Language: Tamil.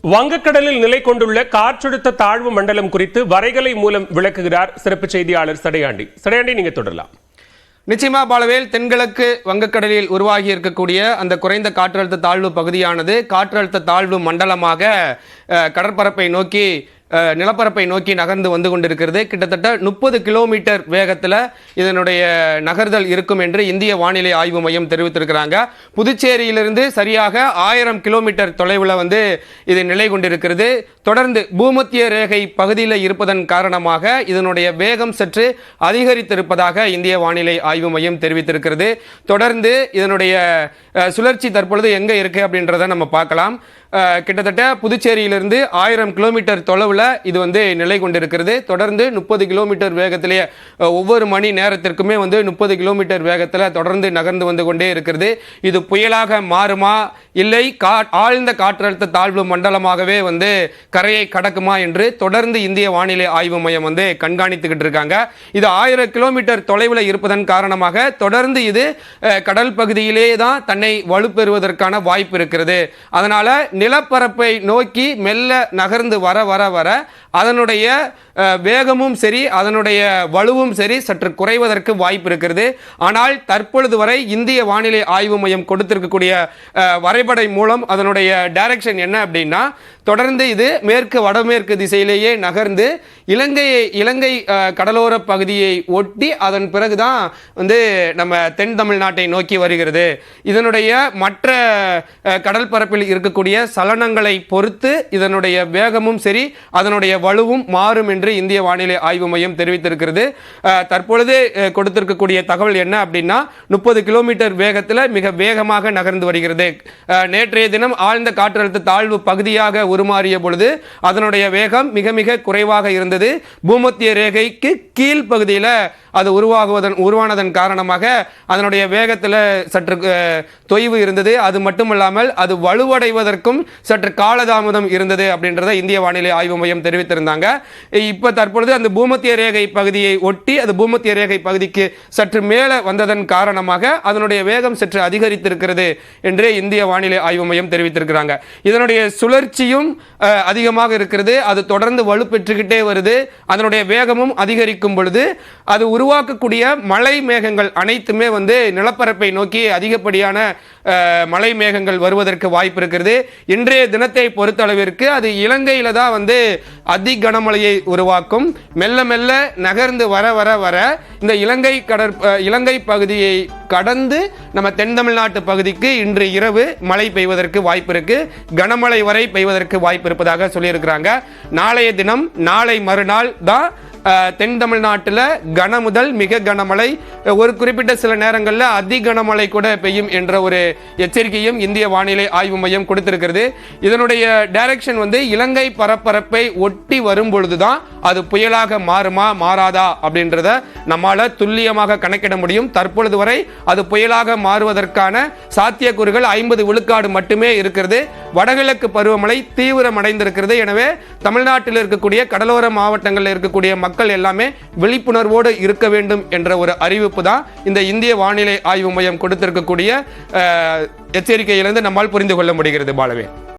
வங்கக்கடலில் நிலை கொண்டுள்ள காற்றழுத்த தாழ்வு மண்டலம் குறித்து வரைகலை மூலம் விளக்குகிறார் சிறப்பு செய்தியாளர் சடையாண்டி. நீங்க தொடரலாம். நிச்சயமா பாலவேல், தென்கிழக்கு வங்கக்கடலில் உருவாகி இருக்கக்கூடிய அந்த குறைந்த காற்றழுத்த தாழ்வு பகுதியானது காற்றழுத்த தாழ்வு மண்டலமாக கடற்பரப்பை நோக்கி நிலப்பரப்பை நோக்கி நகர்ந்து வந்து கொண்டிருக்கிறது. கிட்டத்தட்ட 30 கிலோமீட்டர் வேகத்தில் இதனுடைய நகர்தல் இருக்கும் என்று இந்திய வானிலை ஆய்வு மையம் தெரிவித்திருக்கிறாங்க. புதுச்சேரியிலிருந்து சரியாக 1000 கிலோமீட்டர் தொலைவில் இது நிலை கொண்டிருக்கிறது. தொடர்ந்து பூமத்திய ரேகை பகுதியில் இருப்பதன் காரணமாக இதனுடைய வேகம் சற்று அதிகரித்திருப்பதாக இந்திய வானிலை ஆய்வு மையம் தெரிவித்திருக்கிறது. தொடர்ந்து இதனுடைய சுழற்சி தற்பொழுது எங்கே இருக்கு அப்படின்றத நம்ம பார்க்கலாம். கிட்டத்தட்ட புதுச்சேரியிலிருந்து 1000 கிலோமீட்டர் தொலைவில் இது நிலை கொண்டிருக்கிறது. தொடர்ந்து 30 கிலோமீட்டர் வேகத்திலேயே ஒவ்வொரு மணி நேரத்திற்குமே 30 கிலோமீட்டர் வேகத்தில் தொடர்ந்து நகர்ந்து வந்து கொண்டே இருக்கிறது. இது புயலாக மாறுமா இல்லை ஆழ்ந்த காற்றழுத்த தாழ்வு மண்டலமாகவே கரையை கடக்குமா என்று தொடர்ந்து இந்திய வானிலை ஆய்வு மையம் கண்காணித்துக்கிட்டு இருக்காங்க. இது 1000 கிலோமீட்டர் தொலைவில் இருப்பதன் காரணமாக தொடர்ந்து இது கடல் பகுதியிலே தான் தன்னை வலுப்பெறுவதற்கான வாய்ப்பு இருக்கிறது. அதனால நிலப்பரப்பை நோக்கி மெல்ல நகர்ந்து வர வர வர அதனுடைய வேகமும் சரி அதனுடைய வலுவும் சரி சற்று குறைவதற்கு வாய்ப்பு இருக்கிறது. ஆனால் தற்பொழுது வரை இந்திய வானிலை ஆய்வு மையம் கொடுத்திருக்கக்கூடிய வரைபடை மூலம் அதனுடைய டைரக்ஷன் என்ன அப்படின்னா, தொடர்ந்து இது மேற்கு வடமேற்கு திசையிலேயே நகர்ந்து இலங்கை கடலோர பகுதியை ஒட்டி அதன் பிறகுதான் நம்ம தென் தமிழ்நாட்டை நோக்கி வருகிறது. இதனுடைய மற்ற கடல் பரப்பில் இருக்கக்கூடிய சலனங்களை பொறுத்து இதனுடைய வேகமும் சரி அதனுடைய வலுவும் மாறும் என்று இந்திய வானிலை ஆய்வு மையம் தெரிவித்திருக்கிறது. தற்பொழுது கொடுத்திருக்கக்கூடிய தகவல் என்ன அப்படின்னா, 30 கிலோமீட்டர் வேகத்தில் மிக வேகமாக நகர்ந்து வருகிறது. நேற்றைய தினம் ஆழ்ந்த காற்றழுத்த தாழ்வு பகுதியாக உருமாறிய பொழுது அதனுடைய வேகம் மிக மிக குறைவாக இருந்தது. பூமத்திய ரேகைக்கு கீழ் பகுதியில் அது உருவானதன் காரணமாக அதனுடைய வேகத்தில் சற்று தொய்வு இருந்தது. அது மட்டுமல்லாமல் அது வலுவடைவதற்கும் சற்று காலதாமதம் இருந்தது அப்படின்றத இந்திய வானிலை ஆய்வு மையம் தெரிவித்திருந்தாங்க. இப்ப தற்பொழுது அந்த பூமத்திய ரேகை பகுதியை ஒட்டி அது பூமத்திய ரேகை பகுதிக்கு சற்று மேலே வந்ததன் காரணமாக அதனுடைய வேகம் சற்று அதிகரித்திருக்கிறது என்று இந்திய வானிலை ஆய்வு மையம் தெரிவித்திருக்கிறாங்க. இதனுடைய சுழற்சியும் அதிகமாக இருக்கிறது. அது தொடர்ந்து வலுப்பெற்றுக்கிட்டே வருது. அதனுடைய வேகமும் அதிகரிக்கும் பொழுது அது உருவாக்கக்கூடிய மழை மேகங்கள் அனைத்துமே நிலப்பரப்பை நோக்கி அதிகப்படியான மழை மேகங்கள் வருவதற்கு வாய்ப்பு இருக்கிறது. இன்றைய தினத்தை பொறுத்தளவிற்கு அது இலங்கையில தான் அதி கனமழையை உருவாக்கும். மெல்ல மெல்ல நகர்ந்து வர வர வர இந்த இலங்கை பகுதியை கடந்து நம்ம தென் தமிழ்நாட்டு பகுதிக்கு இன்று இரவு மழை பெய்வதற்கு வாய்ப்பு இருக்கு. கனமழை வரை பெய்வதற்கு வாய்ப்பு இருப்பதாக சொல்லியிருக்கிறாங்க. நாளைய தினம் நாளை மறுநாள் தான் தென் தமிழ்நாட்டில் கன முதல் மிக கனமழை, ஒரு குறிப்பிட்ட சில நேரங்களில் அதி கனமழை கூட பெய்யும் என்ற ஒரு எச்சரிக்கையும் இந்திய வானிலை ஆய்வு மையம் கொடுத்திருக்கிறது. இதனுடைய டைரக்ஷன் இலங்கை பரப்பரப்பை ஒட்டி வரும் பொழுதுதான் அது புயலாக மாறுமா மாறாதா அப்படின்றத நம்மால துல்லியமாக கணக்கிட முடியும். தற்பொழுது வரை அது புயலாக மாறுவதற்கான சாத்தியக்கூறுகள் 50 விழுக்காடு மட்டுமே இருக்கிறது. வடகிழக்கு பருவமழை தீவிரமடைந்திருக்கிறது. எனவே தமிழ்நாட்டில் இருக்கக்கூடிய கடலோர மாவட்டங்களில் இருக்கக்கூடிய மக்கள் எல்லாமே விழிப்புணர்வோடு இருக்க வேண்டும் என்ற ஒரு அறிவிப்பு தான் இந்த இந்திய வானிலை ஆய்வு மையம் கொடுத்திருக்கக்கூடிய எச்சரிக்கையிலிருந்து நம்மால் புரிந்து கொள்ள முடிகிறது. பாலவே.